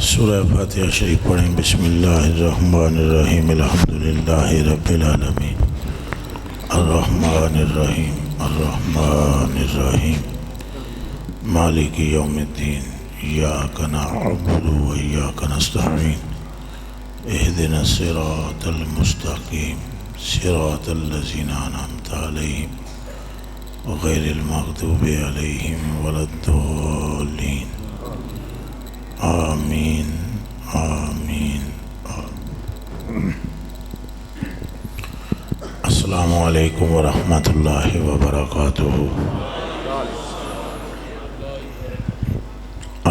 سورہ فاتحہ شریف پڑھیں۔ بسم اللہ الرحمن الرحیم الحمدللہ رب العالمین الرحمن الرحیم الرحمن الرحیم مالک یوم الدین ایاک نعبد و ایاک نستعین اہدنا الصراط المستقیم صراط الذین انعمت علیہم غیر المغضوب علیہم ولا الضالین آمین آمین السلام علیکم ورحمۃ اللہ وبرکاتہ۔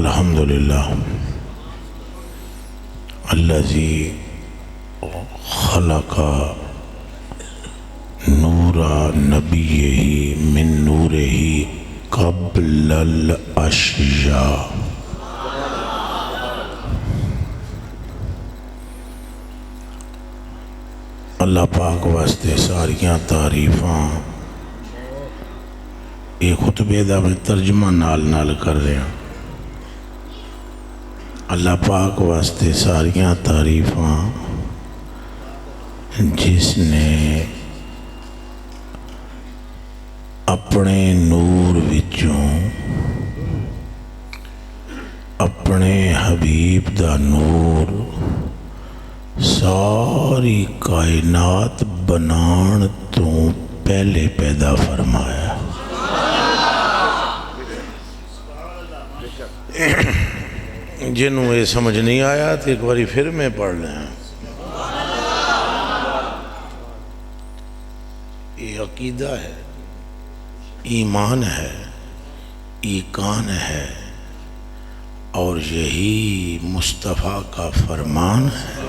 الحمدللہ الذی خلق نور نبیہ من نورہ قبل الاشیاء۔ اللہ پاک واسطے ساریاں تعریفاں یہ خطبے دا میں ترجمہ نال کر رہے ہیں۔ اللہ پاک واسطے ساریاں تعریفاں جس نے اپنے نور وچوں اپنے حبیب دا نور ساری کائنات بنان تو پہلے پیدا فرمایا۔ جنہوں یہ سمجھ نہیں آیا تو ایک باری پھر میں پڑھ لیں۔ یہ عقیدہ ہے، ایمان ہے، ایقان ہے، اور یہی مصطفیٰ کا فرمان ہے۔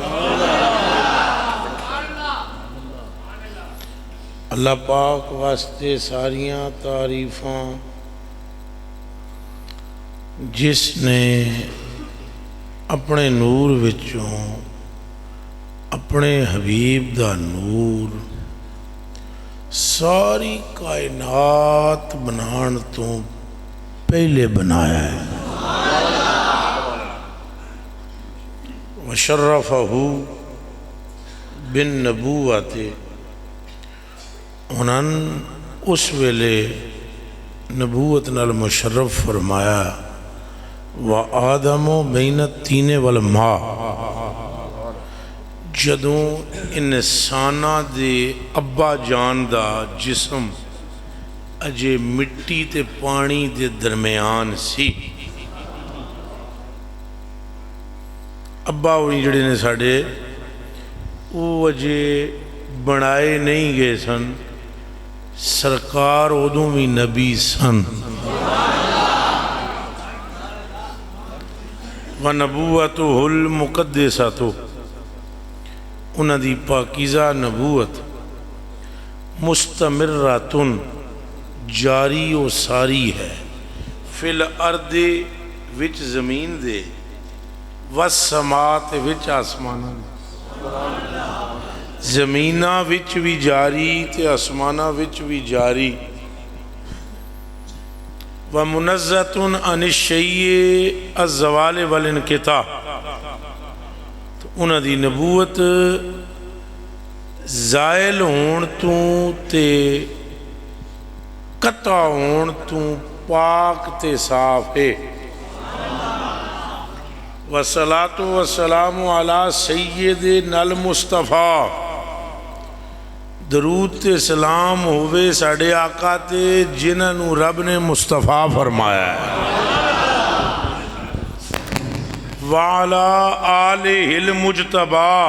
اللہ پاک واسطے ساریاں تعریفاں جس نے اپنے نور وچوں اپنے حبیب دا نور ساری کائنات بنان تو پہلے بنایا ہے۔ وشرفہ بالنبوۃ، انہوں اس ویلے نبوت نال مشرف فرمایا۔ وآدم بین الطین والماء، جدوں انساناں دے ابا جان دا جسم اجے مٹی تے پانی دے درمیان سی۔ ابا ہوئی جڑے نے ساڑے وہ اجے بنائے نہیں گئے سن، سرکار ادوں بھی نبی سن۔ وَنَبُوَّتُهُ الْمُقَدِّسَةُ، انہاں دی پاکیزہ نبوت مستمراتن جاری و ساری ہے، فی الارض وچ زمین دے، والسماء وچ آسمانہ دے۔ زمینہ وچ بھی جاری تے آسمانہ وچ بھی جاری۔ وَمُنَزَّةٌ عَنِ الشَّيِّ الزَّوَالِ وَالِانْقِطَاعِ، تو انہاں دی نبوت زائل ہون تو تے قطع ہون تو پاک تے صاف ہے۔ وَالصَّلَاةُ وَالسَّلَامُ عَلَىٰ سَيِّدِنَا الْمُصْطَفَىٰ، درود تے سلام ہوئے ساڑھے آقا تے جنہوں رب نے مصطفیٰ فرمایا ہے۔ وَعَلَىٰ آلِهِ الْمُجْتَبَىٰ،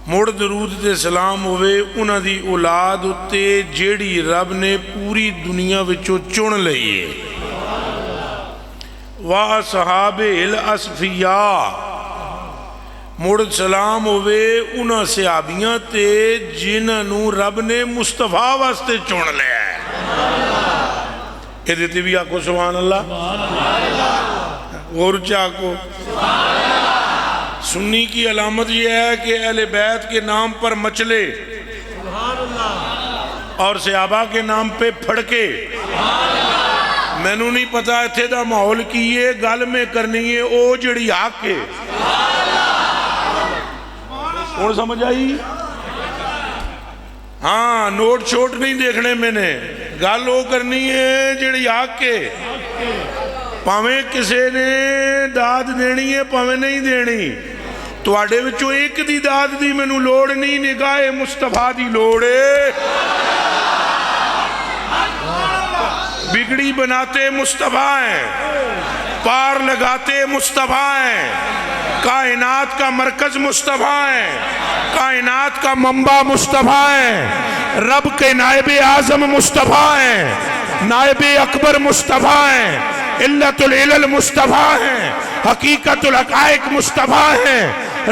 مڑ درود تے سلام ہوئے انہاں دی اولاد اتے جیڑی رب نے پوری دنیا وچوں چن لئیے۔ وَأَصْحَابِهِ الْأَصْفِيَّاء، مڑ سلام ہوئے انہاں صحابیاں تے جنہوں رب نے مصطفیٰ واسطے چن لیا ہے۔ یہ دیتی بھی آکو سبحان اللہ، غور چاکو۔ سنی کی علامت یہ ہے کہ اہل بیت کے نام پر مچلے اور صحابہ کے نام پہ پھڑکے مینوں نہیں پتا اتھے دا ماحول کی ہے، گل میں کرنی ہے او جڑی حق ہے. اور سمجھ آئی؟ ہاں نوٹ چھوٹ نہیں دیکھنے میں نے، گل وہ کرنی ہے جڑی حق ہے. پاویں کسے نے داد دینی ہے پاویں نہیں دینی، تواڈے وچوں ایک دی داد دی مینوں لوڑ نہیں، نگاہ مصطفیٰ دی لوڑ ہے. بگڑی بناتے مصطفیٰ ہیں، پار لگاتے مصطفیٰ ہیں، کائنات کا مرکز مصطفیٰ ہیں، کائنات کا منبع مصطفیٰ ہیں، رب کے نائب اعظم مصطفیٰ ہیں، نائب اکبر مصطفیٰ ہیں، علت العلل مصطفیٰ ہیں، حقیقت الحقائق مصطفیٰ ہیں،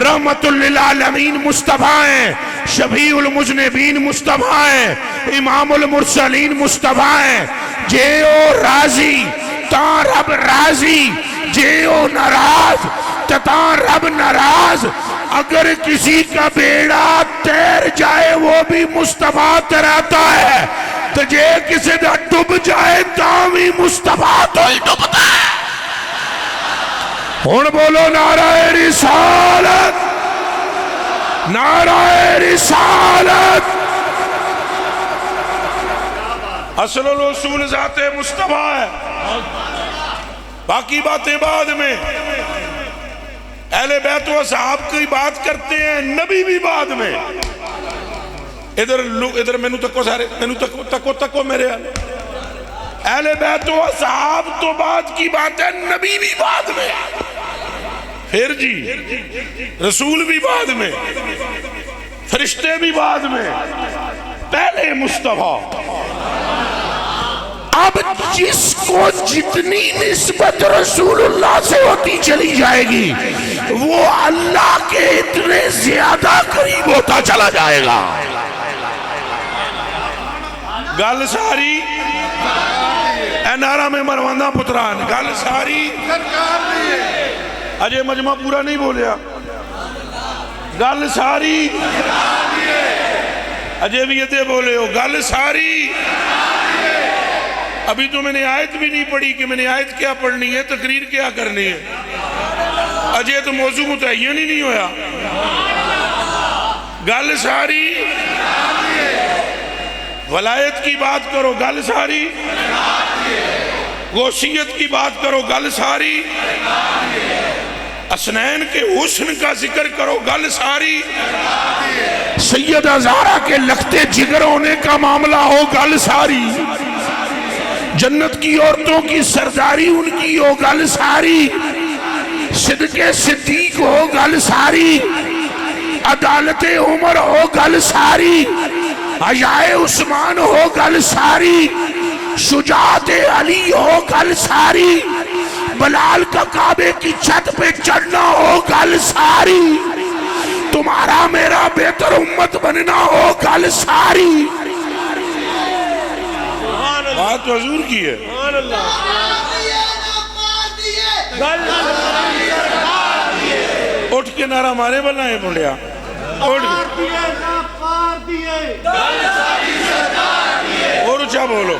رحمت للعالمین مصطفیٰ ہیں، شفیع المذنبین مصطفیٰ ہیں، امام المرسلین مصطفیٰ ہیں. جے او راضی تاں رب راضی، جے او ناراض تاں رب ناراض. اگر کسی کا بیڑا تیر جائے وہ بھی مصطفیٰ تیراتا ہے، تو جے کسی دا ڈوب جائے تاں بھی مصطفیٰ تو ہی ڈوبتا ہے. ہن بولو نعرہ رسالت، نعرہ رسالت. اصل الرسول ذات مصطفیٰ ہے، باقی باتیں بعد میں. اہل بیت و اصحاب کی بات کرتے ہیں، نبی بھی بعد میں. ادھر مینوں تکو سارے، مینوں تکو میرے اہل بیت و اصحاب تو بعد کی بات ہے، نبی بھی بعد میں. پھر جی رسول بھی بعد میں، فرشتے بھی بعد میں، پہلے مصطفیٰ. اب جس کو جتنی نسبت رسول اللہ سے ہوتی چلی جائے گی وہ اللہ کے اتنے زیادہ قریب ہوتا چلا جائے گا. گل ساری اے نعرہ میں مرواندہ پتران، گل ساری اجے مجمع پورا نہیں بولیا. گل ساری اجے بھی یہ بولے ہو، گل ساری. ابھی تو میں نے آیت بھی نہیں پڑھی کہ میں نے آیت کیا پڑھنی ہے، تقریر کیا کرنی ہے. اجے تو موضوع متعین ہی نہیں ہویا. گل ساری ولایت کی بات کرو، گل ساری غوثیت کی بات کرو، گل ساری حسنین کے حسن کا ذکر کرو، گل ساری سیدہ زہرا کے لگتے جگر ہونے کا معاملہ ہو، گل ساری جنت کی عورتوں کی سرداری ان کی ہو، گل ساری صدق صدیق ہو، گل ساری عدالت عمر ہو، گل ساری حیائے عثمان ہو، گل ساری شجاعت علی ہو، گل ساری بلال کا کعبے کی چھت پہ چڑھنا ہو، گل ساری تمہارا میرا بہتر امت بننا ہو، گل ساری. بات تو حضور کی ہے. اٹھ کے نعرہ مارے بلنا ہے بڑھیا، اٹھ اور اچھا بولو.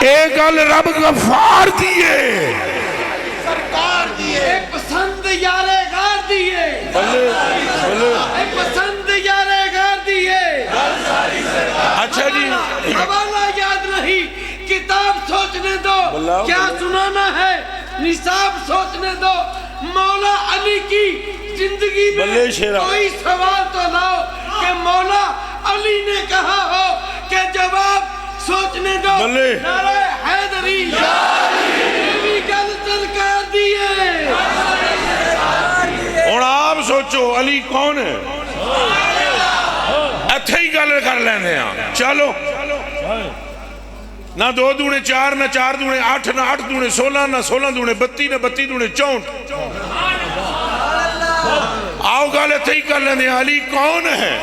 ایک گل رب غفار دیئے، ایک پسند یارے غار دیئے، ایک پسند یارے غار دیئے. اچھا جی حوالہ یاد نہیں، کتاب سوچنے دو کیا سنانا ہے، نصاب سوچنے دو. مولا علی کی زندگی میں کوئی سوال تو لاؤ کہ مولا علی نے کہا ہو کہ جواب سوچنے دو. نعرہ حیدری بھی گل چل کر دیئے. اور آپ سوچو علی کون ہے، اتھے ہی گل کر لینے ہیں. چلو نہ 2 دونے 4 نہ 4 دونے 8 نہ 8 دونے 16 نہ 16 دونے 32 نہ 32 دونے 64. آؤ گل اتھے ہی کر لینے ہیں. علی کون ہے؟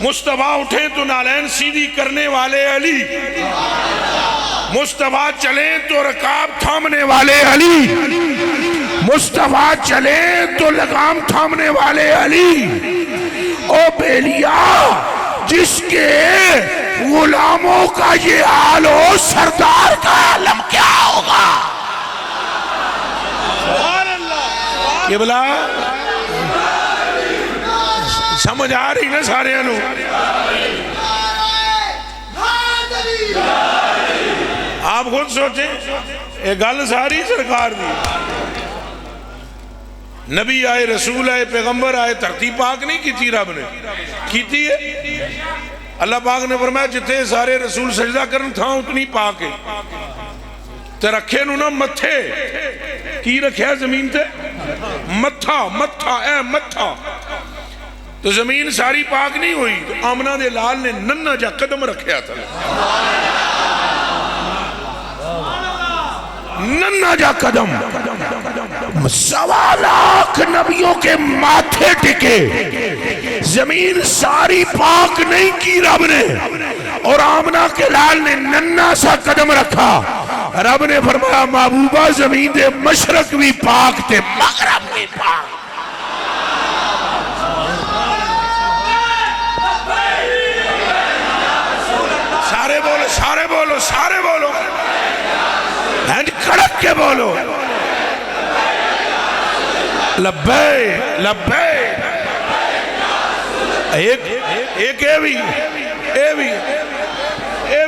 مصطفیٰ اٹھیں تو نالین سیدھی کرنے والے علی، مصطفیٰ چلیں تو رکاب تھامنے والے علی، مصطفیٰ چلیں تو لگام تھامنے والے علی. لے لیا جس کے غلاموں کا یہ حال ہو، سردار کا عالم کیا ہوگا؟ قبلہ سمجھ آ رہی نا سارے انو؟ آپ خود سوچیں، ایک گل ساری سرکار دی، نبی آئے، رسول آئے، پیغمبر آئے، دھرتی پاک نہیں کیتی رب نے، کیتی ہے اللہ پاک نے فرمایا جتنے سارے رسول سجدہ کرن تھا اتنی پاک ہے، تے رکھے نو نا متھے، کی رکھیا زمین تے؟ متھا، متھا، اے متھا، تو زمین ساری پاک نہیں ہوئی، تو آمنہ دے لال نے ننہ جا قدم رکھیا تھا، ننہ جا قدم، 1.25 لاکھ نبیوں کے ماتھے ٹکے، زمین ساری پاک نہیں کی رب نے، اور آمنہ کے لال نے ننہ سا قدم رکھا، رب نے فرمایا محبوبہ زمین دے مشرق بھی پاک تے مغرب بھی پاک۔ سارے بولو، سارے بولو، سارے بولو، کڑک کے بولو، لبیک لبیک۔ ایک اے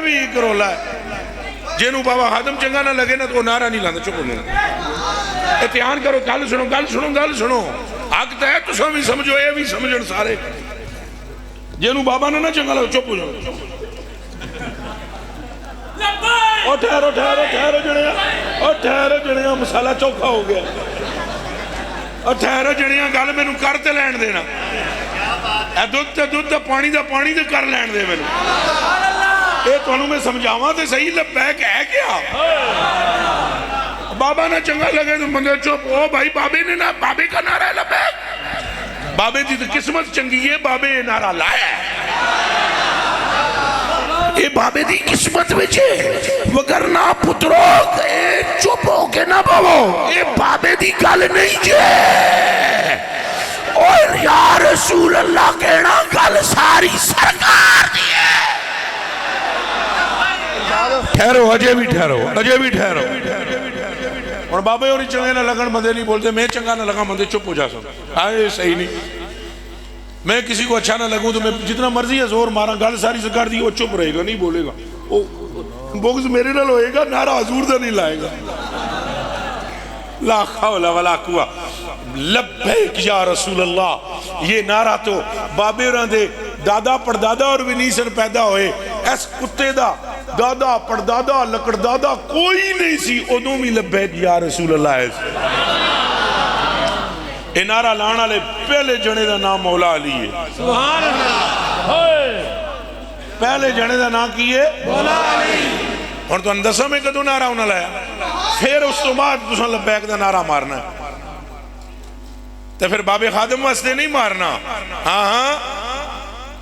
بھی کرولا ہے جنہوں بابا خادم چنگا نہ لگے نا تو وہ نعرہ نہیں لانا، چکو نہیں، اتحان کرو، گل سنو، گل سنو، گل سنو، حق تے ہے تو سب بھی سمجھو، اے بھی سمجھن سارے، جنہوں بابا نہ چنگا لگے چپ ہو جاؤ۔ اور ٹھہرو ٹھہرو ٹھہرو جڑیاں، اور ٹھہرو جڑیاں، مسالہ چوکھا ہو گیا، اور ٹھہرو جڑیاں، گل میں نو کرتے لین دینا، اے دودھ تے پانی دا پانی دے کر لین دے میں نو، اے تو انہوں میں سمجھاواں تے صحیح لبیک ہے کیا؟ بابا نہ چنگا لگے تو بندے چپ، او بھائی بابے نے نہ، بابے کا نعرہ ہے لبیک، بابے دی قسمت چنگی ہے، بابے نعرہ لایا ہے، اے بابے دی قسمت وچے، وگرنہ پترو اے چپ ہو کے نہ بابو، اے بابے دی گل نہیں جے، اور یا رسول اللہ کہنا گل ساری سرکار دی ہے۔ ٹھہرو، اجے بھی ٹھہرو، اجے بھی ٹھہرو، اور بابے اور چنگے نہ لگن بندے نہیں بولتے، میں چنگا نہ لگا بندے چپ ہو جا سکتا، آئے صحیح نہیں، میں کسی کو اچھا نہ لگوں تو میں جتنا مرضی ہے زور مارا، گل ساری سرکار دی، وہ چپ رہے گا، نہیں بولے گا، بغض میرے نال ہوئے گا، نعرہ حضور دا نہیں لائے گا، لا حول ولا قوت، لبیک یا رسول اللہ، یہ نعرہ تو بابے رہاں دے دادا پردادا اور ونیسن پیدا ہوئے، ایس کتے دا دادا پردادا لکڑ دادا کوئی نہیں سی، ادوں بھی لبیک یا رسول اللہ ہے۔ اے نعرہ لانا لے پہلے جنے دا نام مولا علی ہے، سبحان اللہ، پہلے جنے دا نام کی ہے مولا علی، اور تو اندسہ میں کدو نعرہ ہونا لایا، پھر اس تو بعد تساں لبیک دا نعرہ مارنا ہے، تو پھر باب خادم واسطے نہیں مارنا، ہاں ہاں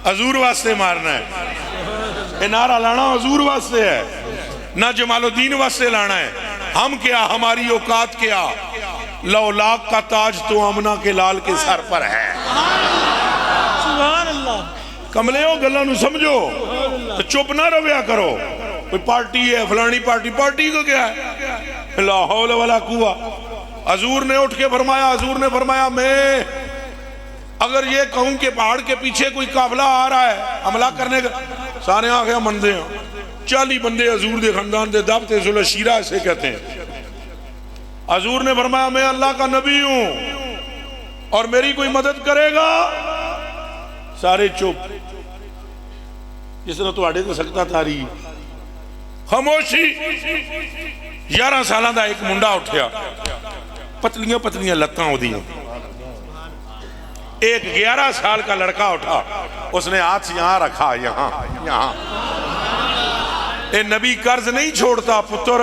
حضور واسطے مارنا ہے، اے نعرہ لانا حضور واسطے ہے، نہ جمال الدین واسطے لانا ہے، ہم کیا، ہماری اوقات کیا، لو لاکھ کا تاج تو آمنہ کے لال کے سر پر ہے، سبحان اللہ، کملے ہو گلہ نو سمجھو، تو چپ نہ رویا کرو، کوئی پارٹی ہے فلانی پارٹی، پارٹی کو کیا ہے، لا حول ولا قوت، حضور نے اٹھ کے فرمایا، حضور نے فرمایا میں اگر یہ کہوں کہ پہاڑ کے پیچھے کوئی قافلہ آ رہا ہے حملہ کرنے کا، سارے آگے مندے ہیں، 40 بندے حضور دے خاندان دے دابتے ذل شیرہ اسے کہتے ہیں، حضور نے فرمایا میں اللہ کا نبی ہوں اور میری کوئی مدد کرے گا، سارے چپ، جس طرح تو آڑے تو سکتا تاری، خاموشی، 11 سالہ دا ایک منڈا اٹھیا، پتلیاں پتلیاں لتاں ہو دیاں، ایک 11 سال کا لڑکا اٹھا، اس نے ہاتھ یہاں رکھا، یہاں یہاں، اے نبی قرض نہیں چھوڑتا پتر،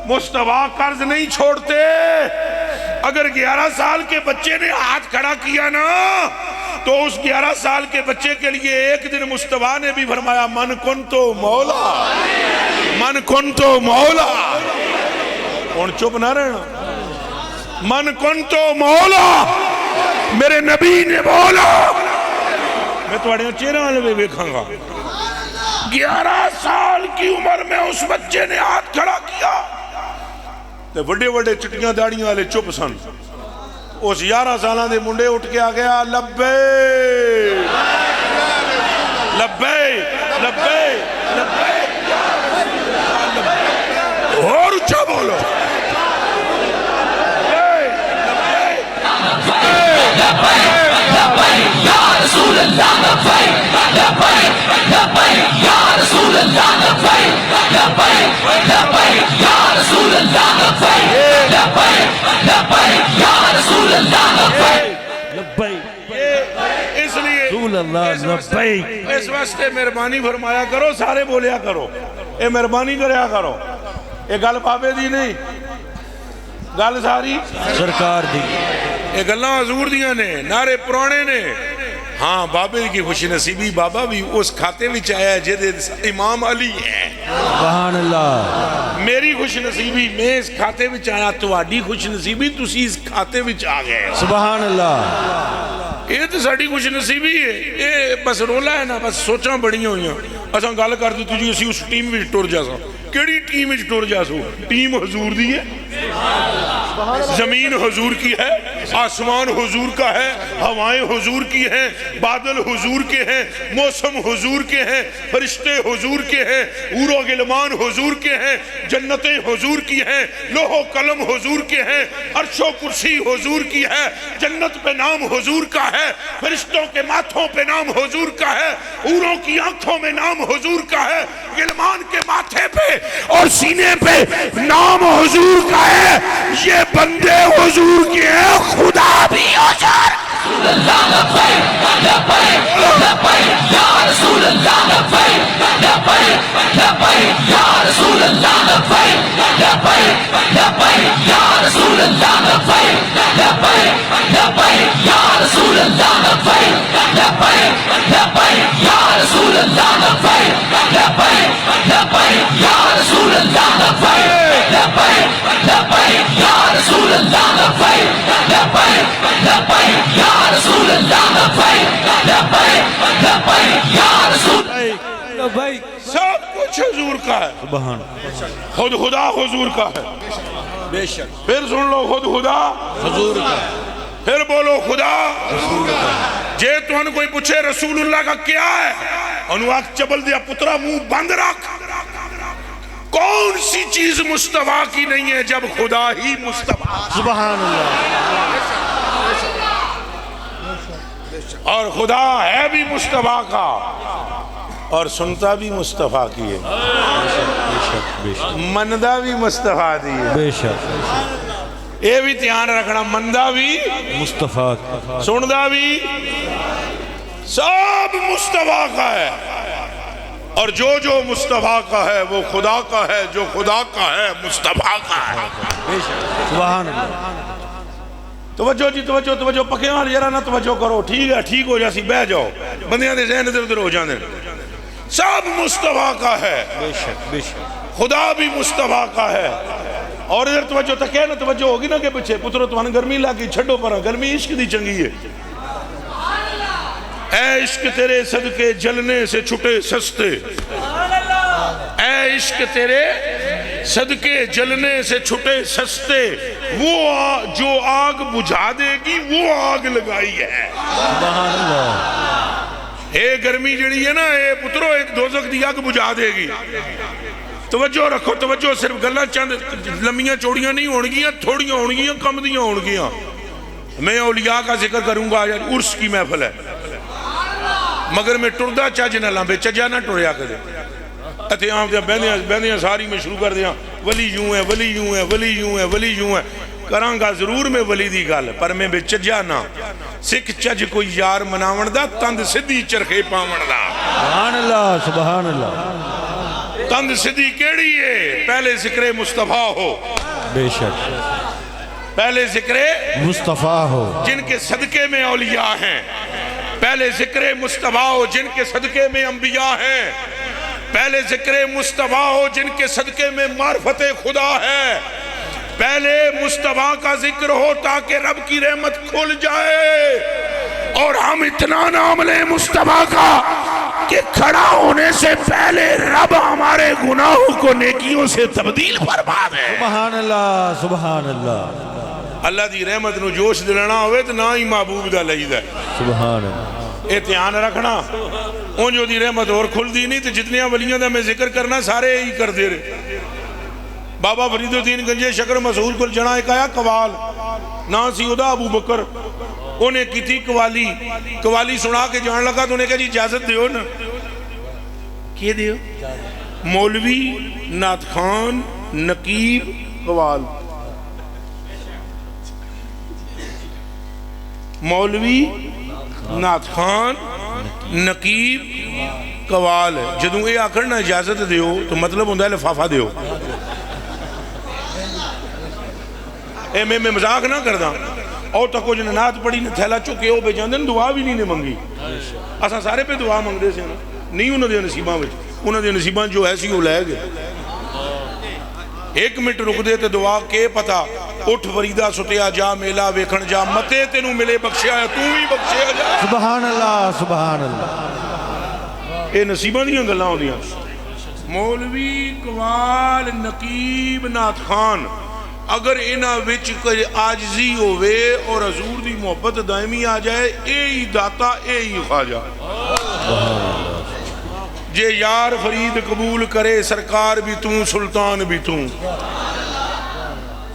مصطفیٰ قرض نہیں چھوڑتے، اگر 11 سال کے بچے نے ہاتھ کھڑا کیا نا تو اس 11 سال کے بچے کے لیے ایک دن مصطفیٰ نے بھی فرمایا من کنتو مولا، من کنتو مولا، اور چپ نہ رہنا، من کنتو مولا، میرے نبی نے بولا تواڑے چہرے والے دیکھاں گا 11 سال کی عمر میں اس بچے نے ہاتھ کھڑا کیا تے بڑے بڑے چٹیاں داڑیاں والے چپ سن اس 11 سالہ دے منڈے اٹھ کے آ گیا لبے لبے لبے لبے اور اچھا بولو یا رسول اللہ لبیک لبیک لبیک یا رسول اللہ لبیک لبیک لبیک یا رسول اللہ لبیک لبیک لبیک یا رسول اللہ لبیک لبیک اس لیے رسول اللہ لبیک اس واسطے مہربانی فرمایا کرو سارے بولیا کرو اے مہربانی کریا کرو اے گل بابے دی نہیں گل ساری سرکار دی یہ گلاں حضور دیاں نے نعرے پرانے نے ہاں بابے کی خوش نصیبی بابا بھی اس کھاتے وچ آیا ہے جدے امام علی ہے سبحان اللہ میری خوش نصیبی میں اس کھاتے وچ آیا تواڈی خوش نصیبی تسی اس کھاتے وچ آ گئے سبحان اللہ یہ تو ساڑی خوش نصیبی ہے یہ بس رولا ہے نا بس سوچاں بڑیاں ہوئیاں اساں گل کر دی تجھے اسی اس ٹیم وچ ٹر جا سا کیڑی ٹیم وچ ٹر جا سو ٹیم حضور دی ہے زمین حضور کی ہے آسمان حضور کا ہے ہوائیں حضور کی ہیں بادل حضور کے ہیں موسم حضور کے ہیں فرشتے حضور کے ہیں حور و غلمان حضور کے ہیں جنتیں حضور کی ہیں لوح و قلم حضور کے ہیں عرش و کرسی حضور کی ہے جنت پہ نام حضور کا ہے فرشتوں کے ماتھوں پہ نام حضور کا ہے حوروں کی آنکھوں میں نام حضور کا ہے غلمان کے ماتھے پہ اور سینے پہ نام حضور کا ہے یہ بندے حضور کے ہیں خدا بھی حضور رسول اللہ لبیک لبیک لبیک یا رسول اللہ لبیک لبیک لبیک یا رسول اللہ لبیک لبیک لبیک یا رسول اللہ لبیک لبیک لبیک یا رسول اللہ لبیک لبیک لبیک یا رسول اللہ لبیک لبیک لبیک یا رسول اللہ لبیک لبیک لبیک یا رسول اللہ لبیک لبیک لبیک یا رسول اللہ لبیک لبیک لبیک یا رسول لبیک سب کچھ حضور کا ہے سبحان خود خدا حضور کا ہے بے شک پھر سن لو خود خدا حضور کا پھر بولو خدا جے تو ان کوئی پوچھے رسول اللہ کا کیا ہے انہوں آگ چبل دیا پترا منہ بند رکھ کون سی چیز مصطفیٰ کی نہیں ہے جب خدا ہی مصطفیٰ سبحان اللہ اور خدا ہے بھی مصطفیٰ کا اور سنتا بھی مصطفیٰ کی ہے مندہ بھی مصطفیٰ دی ہے بے شک یہ بھی دھیان رکھنا مندہ بھی مصطفیٰ سندہ بھی سب مصطفیٰ کا ہے اور جو مصطفیٰ کا ہے وہ خدا کا ہے جو خدا کا ہے مصطفیٰ کا ہے بے شک سبحان اللہ توجہ جی توجہ پکے والے ذرا نہ توجہ کرو ٹھیک ہے ٹھیک ہو جاسی بہ جاؤ بندیاں دے ذہن ادھر ادھر ہو جاندے سب مصطفیٰ کا ہے بے شک بے شک خدا بھی مصطفیٰ کا ہے اور ادھر توجہ تکے نا توجہ ہوگی نا کہ پچھے پترو تمہاں گرمی لگی چھڑو پرا گرمی عشق دی چنگی ہے اے عشق تیرے صدقے جلنے سے چھٹے سستے اے عشق تیرے صدقے جلنے سے چھٹے سستے وہ جو آگ بجھا دے گی وہ آگ لگائی ہے سبحان اللہ اے گرمی جڑی ہے نا اے پترو ایک دوزخ دی آگ بجھا دے گی توجہ رکھو توجہ صرف گلہ چند لمبیاں چوڑیاں نہیں ہونگیاں تھوڑیاں ہونگیاں کم دیاں ہونگیاں میں اولیاء کا ذکر کروں گا آج عرس کی محفل ہے مگر میں ٹردہ چاج نہ لامبے چجا نہ ٹریا کرے اتھے آم دیا بیندیاں ساری میں شروع کر دیا ولی یوں ہے ولی یوں ہے ولی یوں ہے ولی یوں ہے کران گا ضرور میں ولی دی گال پر میں بے چجا نہ سکھ چج کوئی یار مناون دا تند سدھی چرخے پاون دا سبحان اللہ سبحان اللہ تند سدھی کیڑی ہے پہلے ذکر مصطفیٰ ہو بے شک پہلے ذکر مصطفیٰ ہو جن کے صدقے میں اولیاء ہیں پہلے ذکر مصطفیٰ ہو جن کے صدقے میں انبیاء ہیں پہلے ذکر مصطفیٰ ہو جن کے صدقے میں معرفت خدا ہے پہلے مصطفیٰ کا ذکر ہو تاکہ رب کی رحمت کھل جائے اور ہم اتنا نام لیں مصطفیٰ کا کہ کھڑا ہونے سے پہلے رب ہمارے گناہوں کو نیکیوں سے تبدیل فرما دے. سبحان اللہ سبحان اللہ. اللہ دی رحمت نو جوش دلانا ہوئے تو نہ ہی محبوب دا لئی دا. سبحان اللہ. اے دھیان رکھنا اون جو دی رحمت اور کھل دی نہیں تو جتنی ولیاں دا میں ذکر کرنا سارے ہی کر دے رہے. بابا فرید الدین گنجے شکر مسعود کل جنا ایک آیا قوال نا سی ادا ابو بکر انہیں کی تھی قوالی سنا کے جان لگا تو انہیں کہا جی اجازت دیو نا. کیا دیو؟ مولوی نعت خان نقیب قوال. مولوی نعت خان نقیب قوال. جدوں یہ آخر نا اجازت دیو تو مطلب ہوندہ ہے لفافہ دیو. اے میں مزاق نہ کردہ اور تکو جنہیں نات پڑی نے تھیلا چکے ہو بے جاندن دعا بھی نہیں منگی. اساں سارے پہ دعا منگ دے سے نا نہیں انہوں دے نصیباں وچ انہوں دے نصیباں جو ایسی ہو لائے گئے. ایک منٹ رک دے تے دعا کے پتا اٹھ فریدہ سٹیا جا میلا ویکھن جا متے تینوں ملے بخشیا ہے تو ہی بخشیا جا. سبحان اللہ سبحان اللہ. اے نصیباں دیاں گلاں ہوندیاں. مولوی قوال نقیب نعت خان اگر انہاں وچ کوئی عاجزی ہوئے اور حضور دی محبت دائمی آ جائے اے ہی داتا اے ہی خواجہ. جے یار فرید قبول کرے سرکار بھی توں سلطان بھی توں.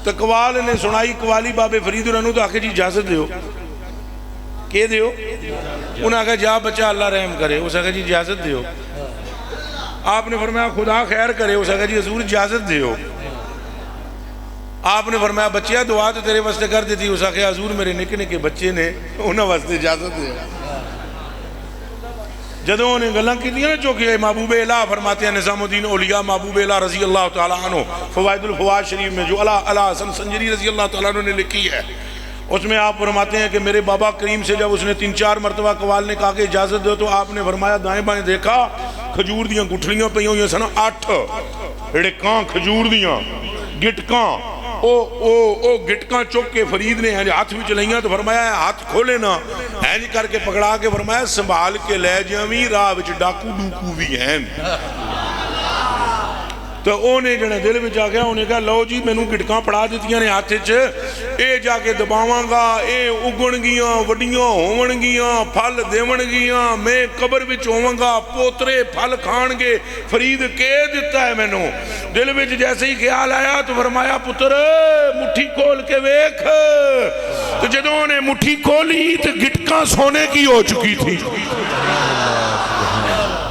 تو قوال نے سنائی قوالی بابے فرید رنو تو آکے جی اجازت دیو. کہ دیو؟ انہاں کہا جا بچہ اللہ رحم کرے. اسے کہا جی اجازت دیو. آپ نے فرمایا خدا خیر کرے. اسے کہا جی حضور اجازت دیو. آپ نے فرمایا بچیا دعا تو تیرے واسطے کر دیتی. اسا کہ حضور میرے نکے نکے بچے نے انہاں واسطے اجازت دے. جدوں انہیں گلاں کی دیا نا چونکہ محبوب الہ فرماتے ہیں نظام الدین اولیاء محبوب الہ رضی اللہ تعالیٰ عنہ فوائد الفوائد شریف میں جو علا حسن سنجری رضی اللہ تعالیٰ عنہ نے لکھی ہے اس میں آپ فرماتے ہیں کہ میرے بابا کریم سے جب اس نے 3-4 مرتبہ قوال نے کہا کہ اجازت دو تو آپ نے فرمایا دائیں بائیں دیکھا کھجور دیاں گٹھلیاں پہ ہوئی ہیں سنا 8 رڑکاں کھجور دیاں گٹکاں او گٹکاں چوک کے فرید نے ہاتھ بھی چلائیاں تو فرمایا ہاتھ کھولے نا اینج کر کے پکڑا کے فرمایا سنبھال کے لے جاویں راہ وچ ڈاکو ڈوکو بھی ہیں. تو انہیں جنہیں دل میں جا گیا انہیں کہا لو جی میں نوں گٹکاں پڑھا دیتیاں نے ہاتھے چھ اے جا کے دباواں گا اے اگن گیاں وڈیاں ہون گیاں پھل دیون گیاں میں قبر وچ ہوواں گا پوترے پھل کھان گے. فرید کہہ دیتا ہے میں نوں دل میں جیسے ہی خیال آیا تو فرمایا پتر مٹھی کھول کے ویکھ. تو جدوں نے مٹھی کھولی تو گٹکاں سونے کی ہو چکی تھی.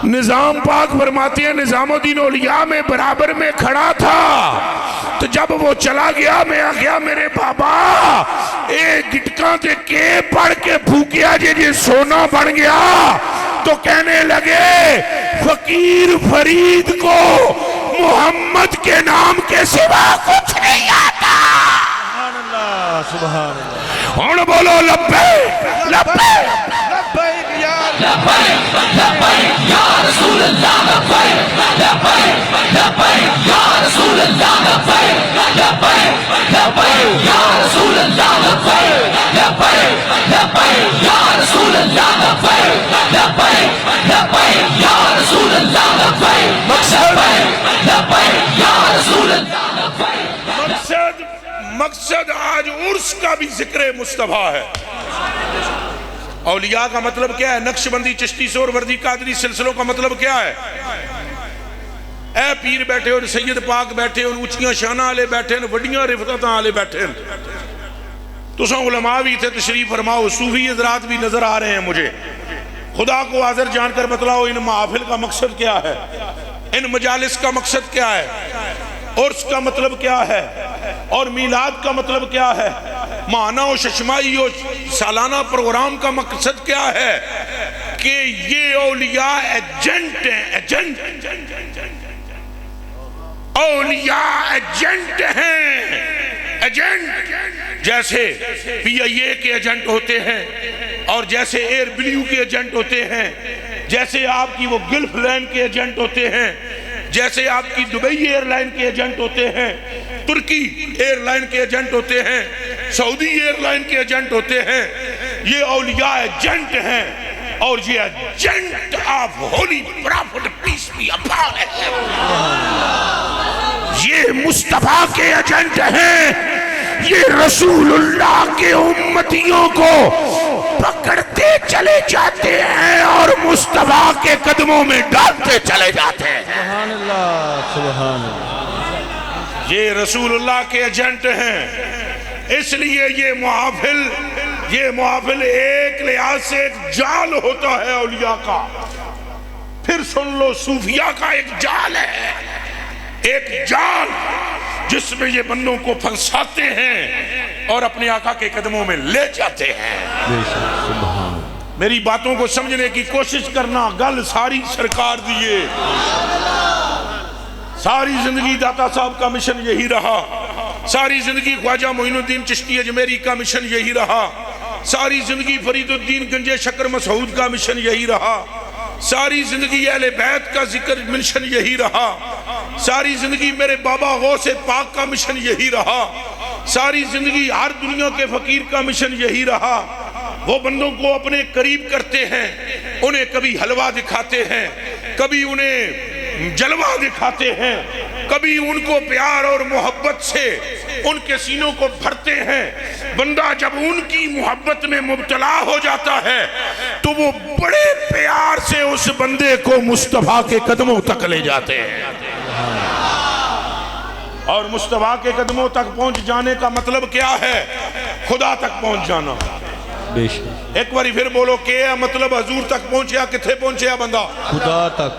نظام پاک فرماتے ہیں نظام الدین اولیاء میں برابر میں کھڑا تھا تو جب وہ چلا گیا میں آگیا میرے بابا اے گٹکاں تے کے پڑھ کے بھوکیا جے سونا بن گیا. تو کہنے لگے فقیر فرید کو محمد کے نام کے سوا کچھ نہیں آتا. سبحان اللہ سبحان اللہ. ہون بولو لبیک لبیک لبیک لبیک یا رسول اللہ لبیک لبیک لبیک یا رسول اللہ لبیک لبیک لبیک یا رسول اللہ لبیک لبیک لبیک یا رسول اللہ لبیک لبیک لبیک یا رسول اللہ لبیک لبیک لبیک یا رسول اللہ لبیک. مقصد آج عرس کا بھی ذکر مصطفیٰ ہے. اولیاء کا مطلب کیا ہے؟ نقش بندی چشتی سور وردی قادری سلسلوں کا مطلب کیا ہے؟ اے پیر بیٹھے اور سید پاک بیٹھے اور اونچیاں شانہ آلے بیٹھے اور وڈیاں رفتتاں آلے بیٹھے. تو سن علماء بھی تھے تشریف فرماؤ صوفی حضرات بھی نظر آ رہے ہیں مجھے. خدا کو حاضر جان کر بتلاؤ ان محافل کا مقصد کیا ہے؟ ان مجالس کا مقصد کیا ہے؟ عرس کا مطلب کیا ہے؟ اور میلاد کا مطلب کیا ہے؟ ماہانہ و ششمائی و سالانہ پروگرام کا مقصد کیا ہے؟ کہ یہ اولیاء ایجنٹ ہیں. ایجنٹ اولیاء ایجنٹ ہیں. ایجنٹ جیسے پی آئی اے کے ایجنٹ ہوتے ہیں اور جیسے ایئر بلیو کے ایجنٹ ہوتے ہیں جیسے آپ کی وہ گلف لائن کے ایجنٹ ہوتے ہیں جیسے آپ کی دبئی ایئر لائن کے ایجنٹ ہوتے ہیں ترکی ایئر لائن کے ایجنٹ ہوتے ہیں سعودی ایئر لائن کے ایجنٹ ہوتے ہیں یہ اولیاء ایجنٹ ہیں، اور یہ agent of holy prophet peace be upon him, یہ مصطفیٰ کے ایجنٹ ہیں، یہ رسول اللہ کے امتیوں کو پکڑتے چلے جاتے ہیں اور مصطفیٰ کے قدموں میں ڈالتے چلے جاتے ہیں۔ سبحان اللہ، سبحان اللہ۔ یہ رسول اللہ کے ایجنٹ ہیں، اس لیے یہ محافل ایک لحاظ سے ایک جال ہوتا ہے اولیاء کا۔ پھر سن لو، صوفیاء کا ایک جال ہے، ایک جال جس میں یہ بندوں کو پھنساتے ہیں اور اپنے آقا کے قدموں میں لے جاتے ہیں۔ میری باتوں کو سمجھنے کی کوشش کرنا، گل ساری سرکار دیئے، ساری زندگی داتا صاحب کا مشن یہی رہا، ساری زندگی خواجہ معین الدین چشتی اجمیری کا مشن یہی رہا، ساری زندگی فرید الدین گنج شکر مسعود کا مشن یہی رہا، ساری زندگی اہل بیت کا ذکر مشن یہی رہا، ساری زندگی میرے بابا غوث پاک کا مشن یہی رہا، ساری زندگی ہر دنیا کے فقیر کا مشن یہی رہا۔ وہ بندوں کو اپنے قریب کرتے ہیں، انہیں کبھی حلوہ دکھاتے ہیں، کبھی انہیں جلوہ دکھاتے ہیں، کبھی ان کو پیار اور محبت سے ان کے سینوں کو بھرتے ہیں۔ بندہ جب ان کی محبت میں مبتلا ہو جاتا ہے تو وہ بڑے پیار سے اس بندے کو مصطفیٰ کے قدموں تک لے جاتے ہیں، اور مصطفیٰ کے قدموں تک پہنچ جانے کا مطلب کیا ہے؟ خدا تک پہنچ جانا۔ ایک باری پھر بولو، کہ مطلب حضور تک پہنچیا، کتھے پہنچیا بندہ؟ خدا تک۔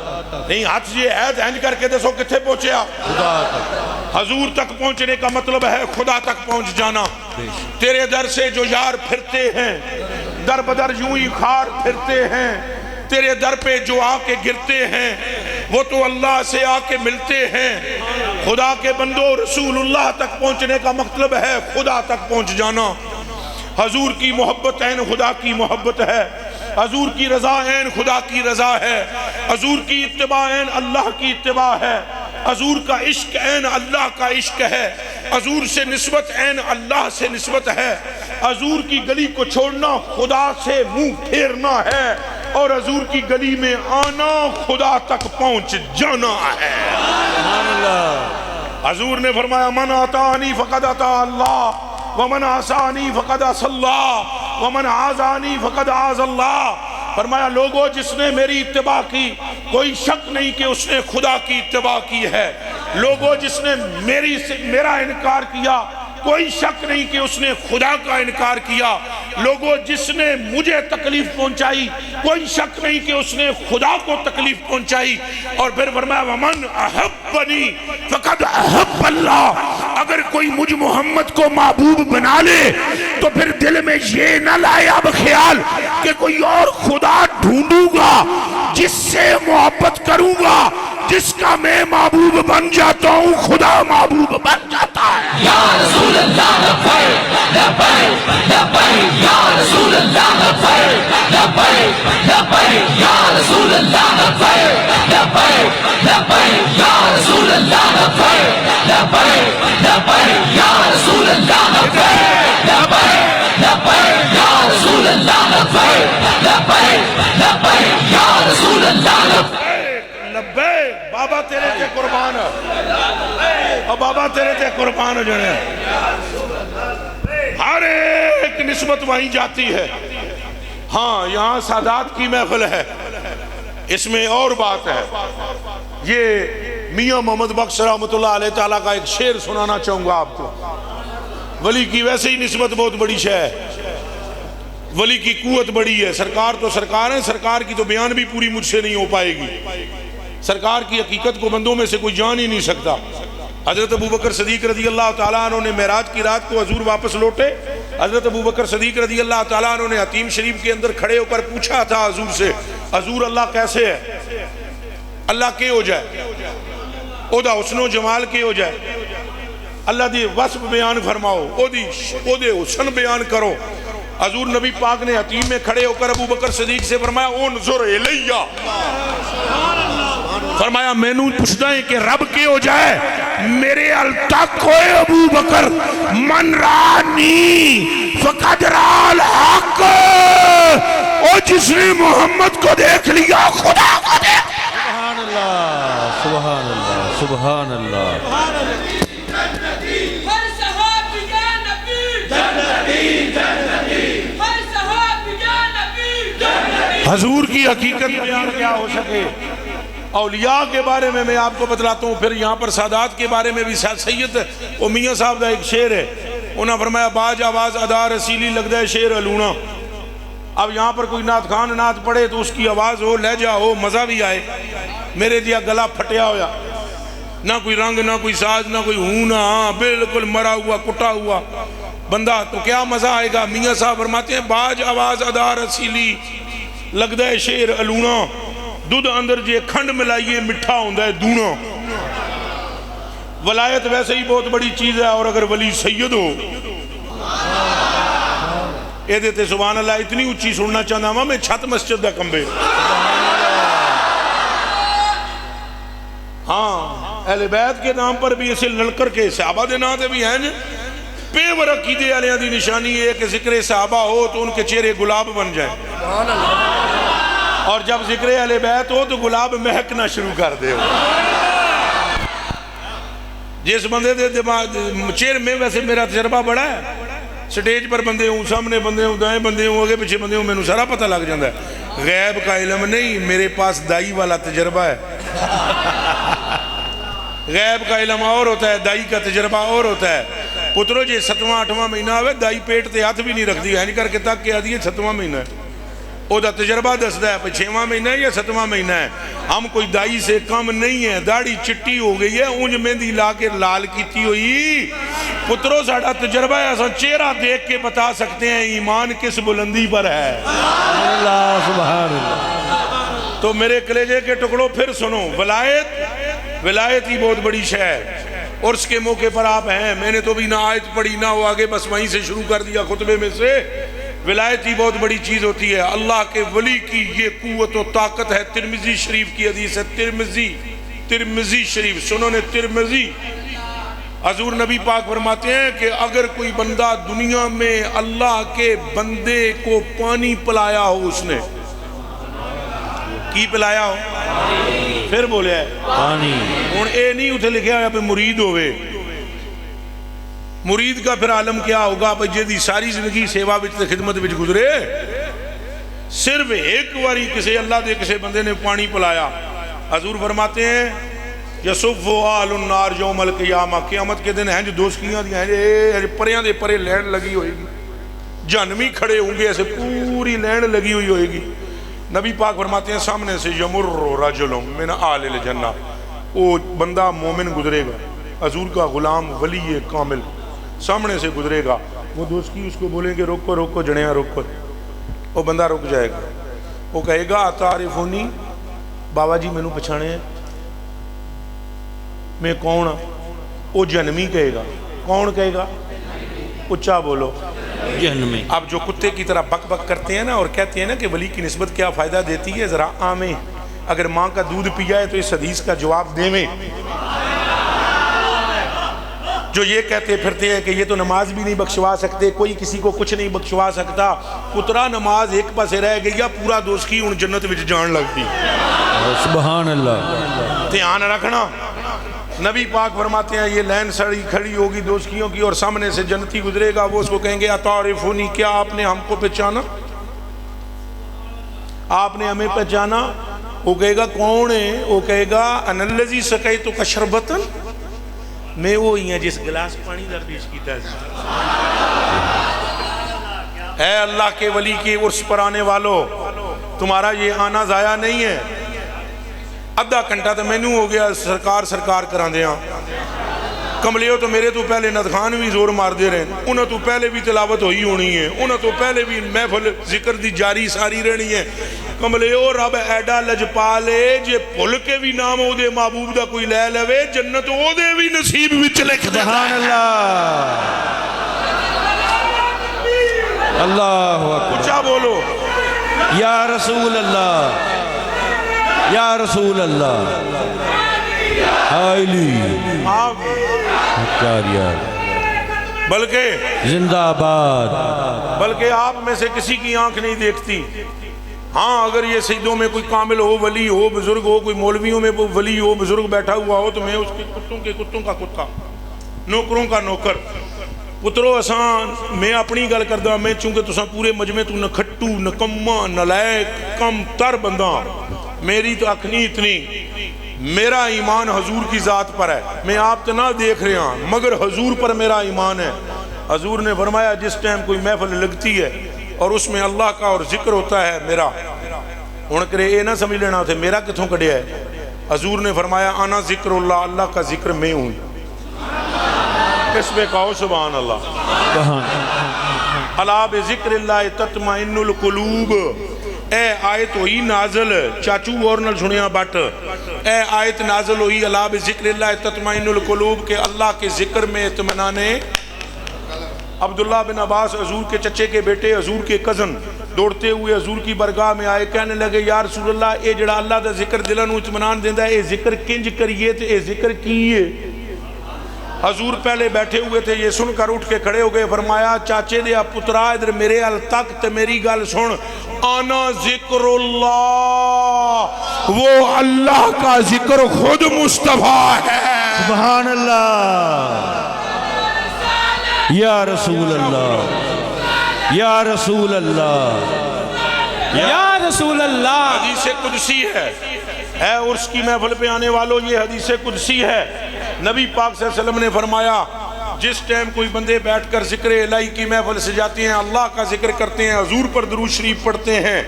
نہیں، ہاتھ یہ عید ہینج کر کے دسو، کتھے پہنچیا؟ خدا تک۔ حضور تک پہنچنے کا مطلب ہے خدا تک پہنچ جانا۔ تیرے در سے جو یار پھرتے ہیں، در بدر یوں ہی خار پھرتے ہیں، تیرے در پہ جو آ کے گرتے ہیں وہ تو اللہ سے آ کے ملتے ہیں۔ خدا کے بندوں، رسول اللہ تک پہنچنے کا مطلب ہے خدا تک پہنچ جانا۔ حضور کی محبت عین خدا کی محبت ہے، حضور کی رضا عین خدا کی رضا ہے، حضور کی اتباع عین اللہ کی اتباع ہے، حضور کا عشق عین اللہ کا عشق ہے، حضور سے نسبت عین اللہ سے نسبت ہے، حضور کی گلی کو چھوڑنا خدا سے منہ پھیرنا ہے، اور حضور کی گلی میں آنا خدا تک پہنچ جانا ہے۔ حضور نے فرمایا، من آتانی فقد آتا اللہ، ومن عصانی فقد عصى اللہ، ومن عازانی فقد عاز اللہ۔ فرمایا، لوگوں جس نے میری اتباع کی، کوئی شک نہیں کہ اس نے خدا کی اتباع کی ہے۔ لوگوں جس نے میرا انکار کیا، کوئی شک نہیں کہ اس نے خدا کا انکار کیا۔ لوگوں جس نے مجھے تکلیف پہنچائی، کوئی شک نہیں کہ اس نے خدا کو تکلیف پہنچائی۔ اور پھر فرمایا، ومن احبنی فقد احب اللہ۔ اگر کوئی مجھ محمد کو محبوب بنا لے تو پھر دل میں یہ نہ لائے اب خیال کہ کوئی اور خدا ڈھونڈوں گا جس سے محبت کروں گا۔ جس کا میں محبوب بن جاتا ہوں خدا محبوب بن جاتا ہے۔ یا رسول اللہ لبیک لبیک لبیک، یا رسول اللہ لبیک لبیک لبیک، یا رسول اللہ لبیک لبیک لبیک، یا رسول اللہ لبیک لبیک لبیک، یا رسول اللہ لبیک لبیک لبیک، یا رسول اللہ لبیک لبیک لبیک، یا رسول اللہ لبیک لبیک۔ بابا تیرے تے قربان ہے، اور بابا تیرے تے قربان ہو جانے۔ ہر ایک نسبت وہیں جاتی ہے۔ ہاں، یہاں سادات کی محفل ہے، اس میں اور بات ہے۔ یہ میاں محمد بخش رحمت اللہ علیہ تعالیٰ کا ایک شعر سنانا چاہوں گا آپ کو۔ ولی کی ویسے ہی نسبت بہت بڑی شے ہے، ولی کی قوت بڑی ہے۔ سرکار تو سرکار ہے، سرکار کی تو بیان بھی پوری مجھ سے نہیں ہو پائے گی۔ سرکار کی حقیقت کو بندوں میں سے کوئی جان ہی نہیں سکتا۔ حضرت ابوبکر صدیق رضی اللہ تعالیٰ عنہ نے معراج کی رات کو حضور واپس لوٹے۔ حضرت ابوبکر صدیق رضی اللہ تعالیٰ عنہ نے حتیم شریف کے اندر کھڑے ہو کر پوچھا تھا حضور سے، حضور اللہ کیسے ہے؟ اللہ کے ہو جائے، او دا حسن و جمال کے ہو جائے، اللہ دی وصف بیان فرماؤ، او دے حسن بیان کرو۔ حضور نبی پاک نے حتیم میں کھڑے ہو کر ابو بکر صدیق سے فرمایا انظر الیہ، فرمایا میں نوں پوچھدا ہے کہ رب کے ہو جائے میرے التق ہوئے ابو بکر، من رانی فقد را الحق، اور جس نے محمد کو دیکھ لیا خدا کو دیکھ لیا۔ سبحان اللہ سبحان اللہ سبحان اللہ۔ ہر صحابی یا نبی جنتی جنتی، ہر صحابی یا نبی جنتی۔ حضور کی حقیقت بیان کیا ہو سکے؟ اولیاء کے بارے میں آپ کو بتلاتا ہوں، پھر یہاں پر سادات کے بارے میں بھی سید او میاں صاحب دا ایک شعر ہے، انہوں نے فرمایا باج آواز ادا رسیلی لگدا ہے شعر علونا۔ اب یہاں پر کوئی نعت خان نعت پڑھے تو اس کی آواز ہو، لہجہ ہو، مزہ بھی آئے۔ میرے دیا گلا پھٹیا ہویا، نہ کوئی رنگ نہ کوئی ساز نہ کوئی ہونہ، ہاں بالکل مرا ہوا کٹا ہوا بندہ، تو کیا مزہ آئے گا؟ میاں صاحب فرماتے ہیں باج آواز ادا رسیلی لگدا ہے شعر علونا، دودھ اندر جے کھنڈ ملائیے مٹھا ہوندہ ہے دونا۔ ولایت ویسے ہی بہت بڑی چیز ہے، اور اگر ولی سید ہو اے دیتے سبحان اللہ اتنی اچھی سننا چاہتا ہوں میں چھت مسجد دا کمبے۔ ہاں اہل بیت کے نام پر بھی اسے لڑکر کے صحابہ دے نام دے بھی ہیں، پے ورقیدے علیہ دی نشانی ہے کہ ذکر صحابہ ہو تو ان کے چہرے گلاب بن جائیں، اور جب ذکر اہل بیت ہو تو گلاب مہکنا شروع کر دے ہو۔ جس بندے دے چہرے میں ویسے میرا تجربہ بڑا ہے، سٹیج پر بندے ہوں، سامنے بندے ہوں، دائیں بندے ہوں، آگے پیچھے بندے ہوں، میں نے سارا پتہ لگ جاندہ ہے۔ غیب کا علم نہیں، میرے پاس دائی والا تجربہ ہے۔ غیب کا علم اور ہوتا ہے، دائی کا تجربہ اور ہوتا ہے۔ پترو جے 7واں 8واں مہینہ آوے دائی پیٹ تے ہاتھ بھی نہیں رکھ دی، یعنی کر کے تک کہ آدھی ہے 7واں مہینہ ہے، او دا تجربہ دستا ہے 6واں مہینہ ہے یا 7واں مہینہ ہے۔ ہم کوئی دائی سے کم نہیں ہے، داڑھی چٹی ہو گئی ہے، اونج مہندی لا کے لال کیتی ہوئی۔ پترو ساڑھا تجربہ ہے، ایسا چہرہ دیکھ کے بتا سکتے ہیں ایمان کس بلندی پر ہے۔ سبحان اللہ سبحان اللہ۔ تو میرے کلیجے کے ٹکڑوں پھر سنو، ولایت ہی بہت بڑی شے ہے۔ عرس کے موقع پر آپ ہیں، میں نے تو بھی نہ آیت پڑھی نہ وہ آگے، بس وہیں سے شروع کر دیا خطبے میں سے۔ ولایت ہی بہت بڑی چیز ہوتی ہے، اللہ کے ولی کی یہ قوت و طاقت ہے۔ ترمذی شریف کی حدیث ہے، ترمذی شریف، سنن ترمذی، حضور نبی پاک فرماتے ہیں کہ اگر کوئی بندہ دنیا میں اللہ کے بندے کو پانی پلایا ہو، اس نے کی پلایا ہو؟ پھر بولے ہے پانی۔ ہن اے نہیں اتھے لکھیا ہے پہ مرید ہوئے، مرید کا پھر عالم کیا ہوگا؟ جیدی ساری زندگی سیوا بچ خدمت بچ گزرے، صرف ایک واری کسے اللہ دے کسے بندے نے پانی پلایا، حضور فرماتے ہیں یصف آل النار یوم القیامہ، قیامت کے دن ہیں جو دوستیاں دیا ہیں پریاں دے پرے لین لگی ہوئے گی، جہنمی کھڑے ہوں گے، ایسے پوری لین لگی ہوئی ہوئے گی۔ نبی پاک فرماتے ہیں سامنے سے یمر رجل من آل الجنہ، وہ بندہ مومن گزرے گا، حضور کا غلام ولی کامل سامنے سے گزرے گا، وہ دوست کی اس کو بولیں گے روکو روکو جنیاں روکو، وہ بندہ رک جائے گا، وہ کہے گا تعرفونی، بابا جی میں نو پچھانے ہیں، میں کون ہاں؟ وہ جہنمی کہے گا، کون کہے گا؟ اچھا بولو، جہنمی۔ اب جو کتے کی طرح بک بک کرتے ہیں نا اور کہتے ہیں نا کہ ولی کی نسبت کیا فائدہ دیتی ہے، ذرا آمیں، اگر ماں کا دودھ پیا ہے تو اس حدیث کا جواب دے میں۔ جو یہ کہتے پھرتے ہیں کہ یہ تو نماز بھی نہیں بخشوا سکتے، کوئی کسی کو کچھ نہیں بخشوا سکتا، پترا نماز ایک پاسے رہ گئی یا پورا دوست کی ان جنت وچ جان لگتی۔ سبحان اللہ۔ دھیان رکھنا، نبی پاک فرماتے ہیں یہ لین سڑی کھڑی ہوگی دوستیوں کی، اور سامنے سے جنتی گزرے گا، وہ اس کو کہیں گے اتعرفونی، کیا آپ نے ہم کو پہچانا؟ آپ نے ہمیں پہچانا؟ وہ کہے گا کون ہے؟ وہ کہے گا انا الذی سقیتک شربۃ، میں وہی ہیں جس گلاس پانی در پیش کیتا ہے۔ اے اللہ کے ولی کی عرس پر آنے والو، تمہارا یہ آنا ضائع نہیں ہے۔ ادھا گھنٹہ تو مینوں ہو گیا سرکار کران دیاں، کملیو تو میرے تو پہلے ندخان بھی زور مار دے رہے ہیں، انہوں تو پہلے بھی تلاوت ہوئی ہونی ہے، انہوں تو پہلے بھی محفل ذکر دی جاری ساری رہنی ہے۔ کملیو رب ایڈا لجپالے جے پھل کے بھی نام او دے محبوب دا کوئی لے لوے، جنت او دے بھی نصیب وچ لکھ دے۔ سبحان اللہ اللہ اکبر اونچا بولو یا رسول اللہ یا رسول اللہ حائلی آپ بلکہ زندہ آباد بلکہ آپ میں سے کسی کی آنکھ نہیں دیکھتی. ہاں اگر یہ سجدوں میں کوئی کامل ہو، ولی ہو، بزرگ ہو، کوئی مولویوں میں کوئی ولی ہو، بزرگ بیٹھا ہوا ہو، تو میں اس کے کتوں کا کتا، نوکروں کا نوکر. پترو اساں میں اپنی گل کردا، میں چونکہ تساں پورے مجمع تو نکھٹو، نکما، نلائق، کم تر بندہ، میری تو اکھ نہیں اتنی. میرا ایمان حضور کی ذات پر ہے. میں آپ تو نہ دیکھ رہے ہاں مگر حضور پر میرا ایمان ہے. حضور نے فرمایا جس ٹائم کوئی محفل لگتی ہے اور اس میں اللہ کا اور ذکر ہوتا ہے میرا، ہن کرے یہ نہ سمجھ لینا تھے میرا کتھوں کڈیا ہے. حضور نے فرمایا انا ذکر اللہ، اللہ کا ذکر میں ہوں. اس پہ کہو سبحان اللہ. الا بذکر اللہ تطمئن القلوب. اے آیت ہوئی نازل، چاچو اور نل سنیا بٹ، اے آیت نازل ہوئی الا بذکر اللہ تطمئن القلوب کہ اللہ کے ذکر میں اطمینان. عبداللہ بن عباس حضور کے چچے کے بیٹے، حضور کے کزن، دوڑتے ہوئے حضور کی برگاہ میں آئے، کہنے لگے یا رسول اللہ اے جڑا اللہ دا ذکر دلوں نوں اطمینان دیندا ہے، اے ذکر کنج کریے تے اے ذکر کیے؟ حضور پہلے بیٹھے ہوئے تھے، یہ سن کر اٹھ کے کھڑے ہو گئے. فرمایا چاچے دے پترا ادھر میرے ال تک تے میری گل سن. انا ذکر اللہ، وہ اللہ کا ذکر خود مصطفیٰ ہے. سبحان اللہ یا رسول اللہ یا رسول اللہ یا رسول اللہ. حدیث قدسی ہے. اے عرس کی محفل پہ آنے والوں، یہ حدیث قدسی ہے. نبی پاک صلی اللہ علیہ وسلم نے فرمایا جس ٹائم کوئی بندے بیٹھ کر ذکر الہی کی محفل سجاتے ہیں، اللہ کا ذکر کرتے ہیں، حضور پر درود شریف پڑھتے ہیں،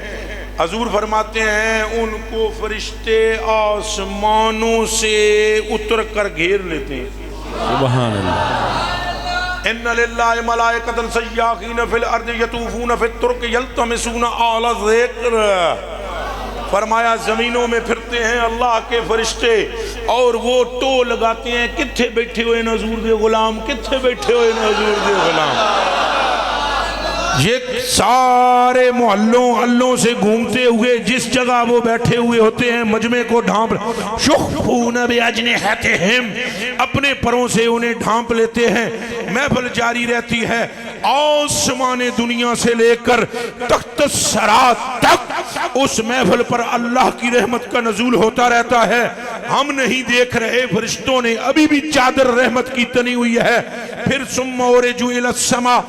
حضور فرماتے ہیں ان کو فرشتے آسمانوں سے اتر کر گھیر لیتے ہیں. سبحان اللہ. ان للہ ملائکۃ سیاحین فی الارض یطوفون فی الطرق یلتمسون اعلی الذکر. فرمایا زمینوں میں پھرتے ہیں اللہ کے فرشتے اور وہ ٹو لگاتے ہیں، کتھے بیٹھے ہوئے ہیں حضور دے غلام، کتھے بیٹھے ہوئے ہیں حضور دے غلام. یہ سارے محلوں سے گھومتے ہوئے جس جگہ وہ بیٹھے ہوئے ہوتے ہیں مجمع کو ڈھانپ، شخفون باجنحتہم، اپنے پروں سے انہیں ڈھانپ لیتے ہیں. محفل جاری رہتی ہے، آسمان دنیا سے لے کر تخت الثری تک اس محفل پر اللہ کی رحمت کا نزول ہوتا رہتا ہے. ہم نہیں دیکھ رہے، فرشتوں نے ابھی بھی چادر رحمت کی تنی ہوئی ہے. پھر ثم عرجوا الی السماء،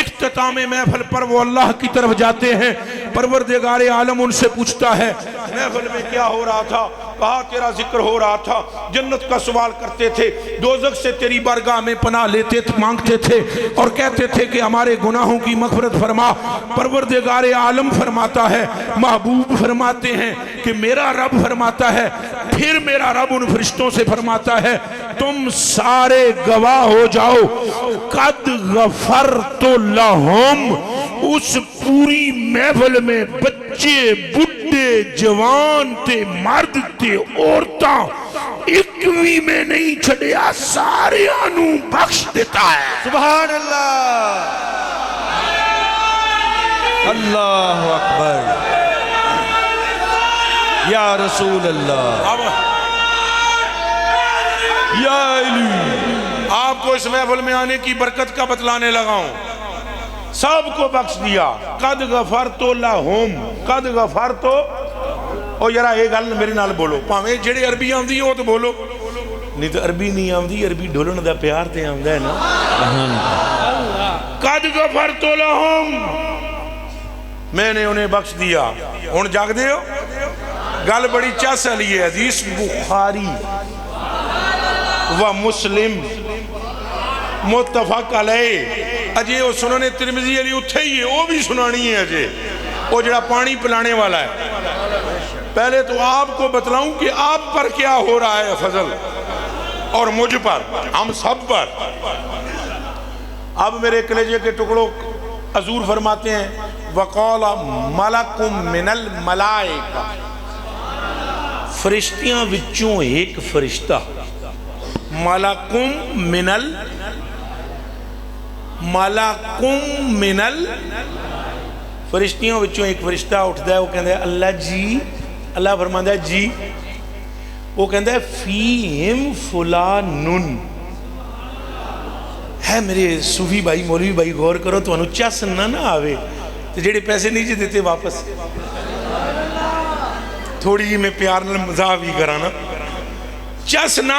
اختتام محفل پر وہ اللہ کی طرف جاتے ہیں. پروردگار عالم ان سے پوچھتا ہے محفل میں کیا ہو رہا تھا؟ کہا تیرا ذکر ہو رہا تھا، جنت کا سوال کرتے تھے، دوزخ سے تیری بارگاہ میں پناہ لیتے تھے، مانگتے تھے اور کہتے تھے کہ ہمارے گناہوں کی مغفرت فرما. پروردگار عالم فرماتا ہے، محبوب فرماتے ہیں کہ میرا رب فرماتا ہے، پھر میرا رب ان فرشتوں سے فرماتا ہے تم سارے گواہ ہو جاؤ، قد غفرت لہم. اس پوری محفل میں بچے، بڈھے، جوان تے، مرد تے، عورتاں، ایک بھی میں نہیں چھڑیا، سارے انو بخش دیتا ہے. سبحان اللہ. اللہ اکبر یا رسول اللہ اب یا علی. آپ کو اس محفل میں آنے کی برکت کا بتلانے لگا ہوں. سب کو بخش دیا. قد غفرت لہم، قد غفرت. او یارا یہ گل میرے نال بولو، پاویں جڑے عربی آندی ہو تو بولو، نہیں تو عربی نہیں آندی، عربی ڈھولن دا پیار تے آندا ہے نا. قد غفرت لہم، میں نے انہیں بخش دیا. ہن جاگ دے ہو گل بڑی چس والی ہے. حدیث بخاری و مسلم متفق علیہ. اجے وہ سنن ترمذی علی اتھے ہی ہے، وہ بھی سنانی ہے. اجے وہ جڑا پانی پلانے والا ہے. پہلے تو آپ کو بتلاؤں کہ آپ پر کیا ہو رہا ہے فضل، اور مجھ پر، ہم سب پر. اب میرے کلیجے کے ٹکڑوں، حضور فرماتے ہیں وقال ملک من الملائکہ، فرشتیاں وچوں ایک فرشتہ، ملک من ملکم منل فرشتیوں وچوں ایک فرشتہ اٹھتا ہے، وہ کہتا ہے اللہ جی، اللہ فرماتا ہے جی، وہ کہتا ہے فیہم فلانن، ہے میرے صوفی بھائی مولوی بھائی غور کرو تو انہوں چس نہ آوے تو جیڑے پیسے نہیں جی دیتے واپس، تھوڑی جی میں پیار نال مزاح بھی کرانا، چس نہ